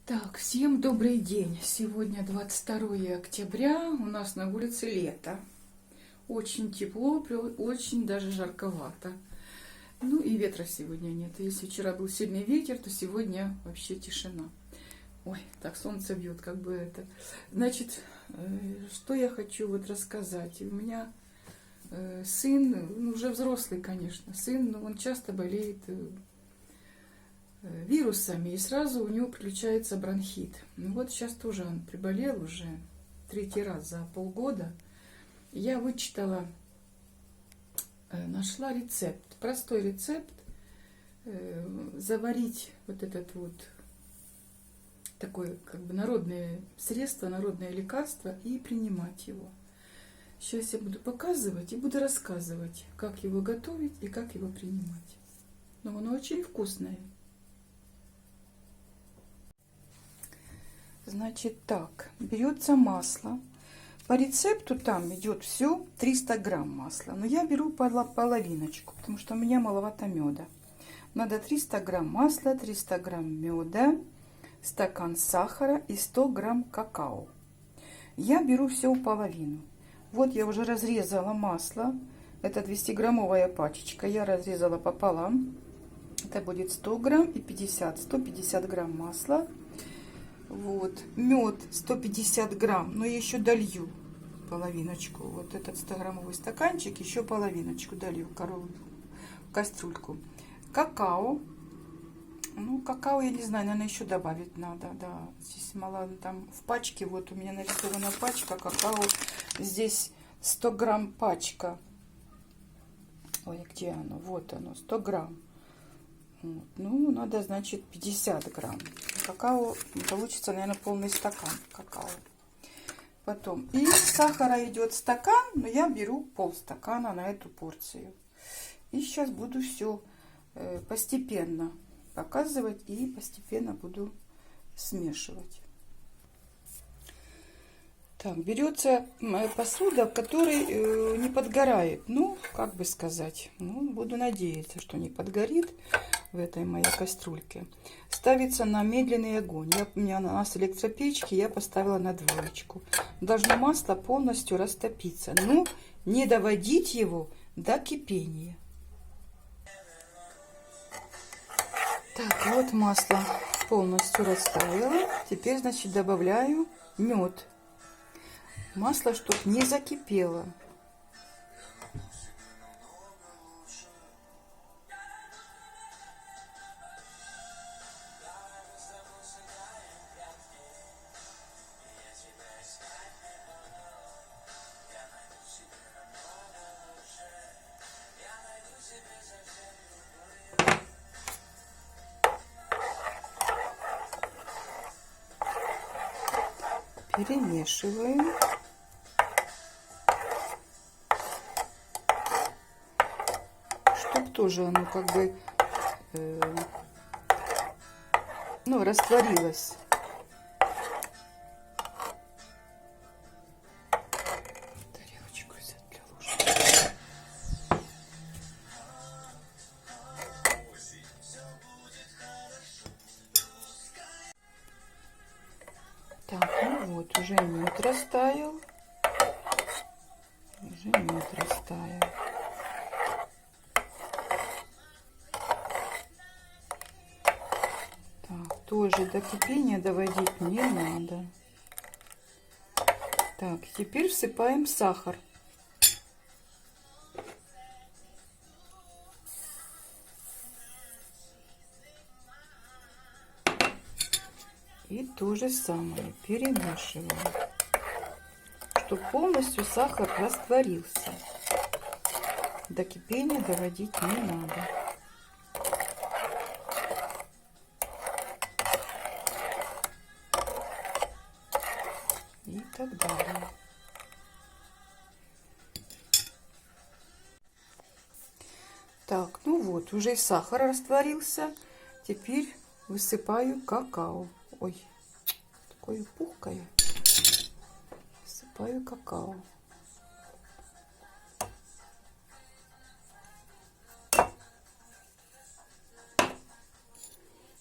Так, всем добрый день. Сегодня 22 октября, у нас на улице лето. Очень тепло, очень даже жарковато. Ну и ветра сегодня нет. Если вчера был сильный ветер, то сегодня вообще тишина. Ой, так солнце бьет, как бы это. Значит, что я хочу вот рассказать. У меня сын, уже взрослый, конечно, сын, но он часто болеет вирусами, и сразу у него приключается бронхит. Ну вот сейчас тоже он приболел уже третий раз за полгода. Я вычитала, нашла рецепт, простой рецепт, заварить вот этот вот такое как бы народное средство, народное лекарство и принимать его. Сейчас я буду показывать и буду рассказывать, как его готовить и как его принимать. Но оно очень вкусное. Значит так, берется масло. По рецепту там идет все 300 грамм масла. Но я беру половиночку, потому что у меня маловато меда. Надо 300 грамм масла, 300 грамм меда, стакан сахара и 100 грамм какао. Я беру все в половину. Вот я уже разрезала масло. Это 200-граммовая пачечка. Я разрезала пополам. Это будет 100 грамм и 150 грамм масла. Вот, мед 150 грамм, но я еще долью половиночку. Вот этот 100-граммовый стаканчик, еще половиночку долью в кастрюльку. Какао. Ну, какао, я не знаю, наверное, еще добавить надо, да. Здесь мало, там в пачке, вот у меня нарисована пачка какао. Здесь 100 грамм пачка. Ой, где оно? Вот оно, 100 грамм. Вот. Ну, надо, значит, 50 грамм. Какао, получится, наверное, полный стакан какао. Потом, и сахара идет стакан, но я беру полстакана на эту порцию. И сейчас буду все постепенно показывать и постепенно буду смешивать. Так, берется посуда, в которой не подгорает. Ну, как бы сказать, ну, буду надеяться, что не подгорит в этой моей кастрюльке. Ставится на медленный огонь. У меня у нас электропечки, я поставила на двоечку. Должно масло полностью растопиться, но не доводить его до кипения. Так, вот масло полностью растаяло. Теперь, значит, добавляю мед. Масло, чтобы не закипело. Перемешиваем. Чтоб тоже оно как бы ну, растворилось. Тарелочку взять для ложки. Так, ну вот, уже мед растаял. Уже мед растаял. Так, тоже до кипения доводить не надо. Так, теперь всыпаем сахар. И то же самое перемешиваем, чтобы полностью сахар растворился. До кипения доводить не надо. И так далее. Так, ну вот, уже и сахар растворился. Теперь высыпаю какао. Ой, такое пухкое. Высыпаю какао.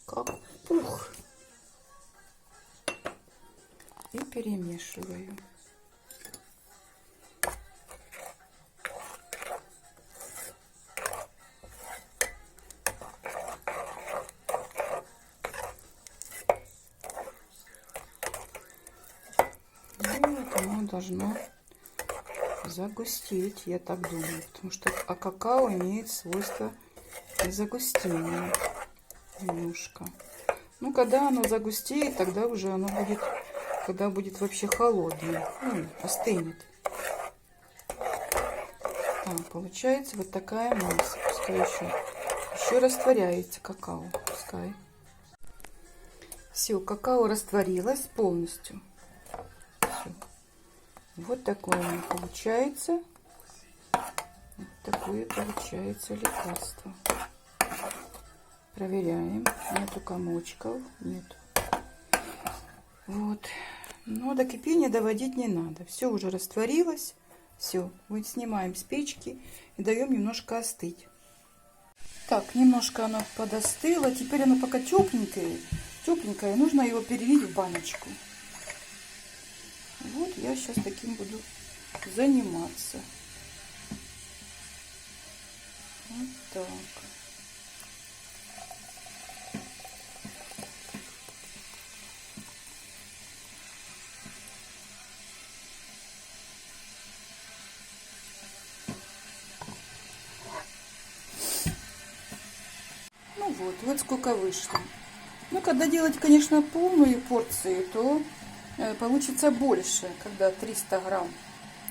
Как пух. и перемешиваю. Вот оно должно загустеть, я так думаю, потому что какао имеет свойство загустения немножко. Ну, когда оно загустеет, тогда уже оно будет, когда будет вообще холодное, ну, остынет. Так, получается вот такая масса. Пускай еще растворяется какао, пускай. Все, какао растворилось полностью. Все. Вот такое оно получается. Вот такое получается лекарство. Проверяем. Нету комочков. Нету. Вот. Но до кипения доводить не надо. Все уже растворилось. Все. Вот снимаем с печки и даем немножко остыть. Так, немножко оно подостыло. Теперь оно пока тепленькое. Тепленькое. Нужно его перелить в баночку. Вот я сейчас таким буду заниматься. Вот так. Ну вот сколько вышло. Ну, когда делать, конечно, полную порцию, то получится больше, когда 300 грамм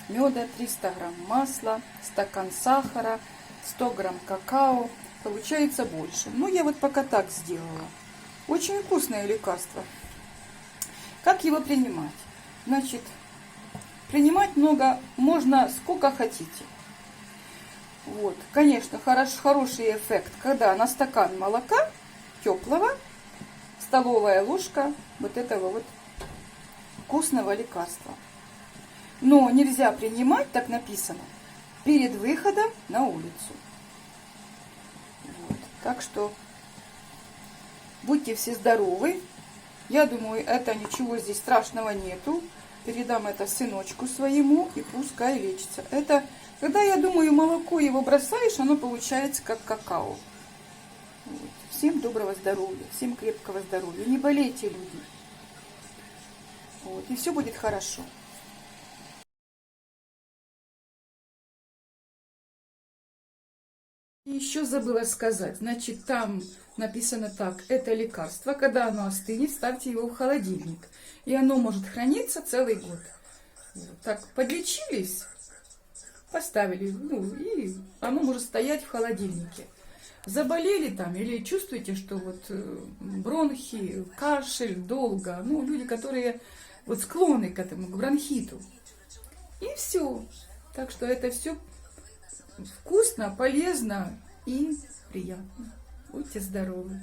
меда, 300 грамм масла, стакан сахара, 100 грамм какао, получается больше. Ну, я вот пока так сделала. Очень вкусное лекарство. Как его принимать? Значит, принимать много можно сколько хотите. Вот, конечно, хороший эффект, когда на стакан молока теплого столовая ложка вот этого вот вкусного лекарства. Но нельзя принимать, так написано, перед выходом на улицу. Вот. Так что будьте все здоровы. Я думаю, это ничего здесь страшного нету. Передам это сыночку своему и пускай лечится. Это, когда, я думаю, молоко его бросаешь, оно получается как какао. Вот. Всем доброго здоровья, всем крепкого здоровья. Не болейте, люди. Вот. И все будет хорошо. Еще забыла сказать, значит, там написано так: это лекарство, когда оно остынет, ставьте его в холодильник. И оно может храниться целый год. Вот. Так, подлечились, поставили, ну, и оно может стоять в холодильнике. Заболели там или чувствуете, что вот бронхи, кашель долго, ну, люди, которые вот склонны к этому, к бронхиту. И все. Так что это все вкусно, полезно и приятно. Будьте здоровы!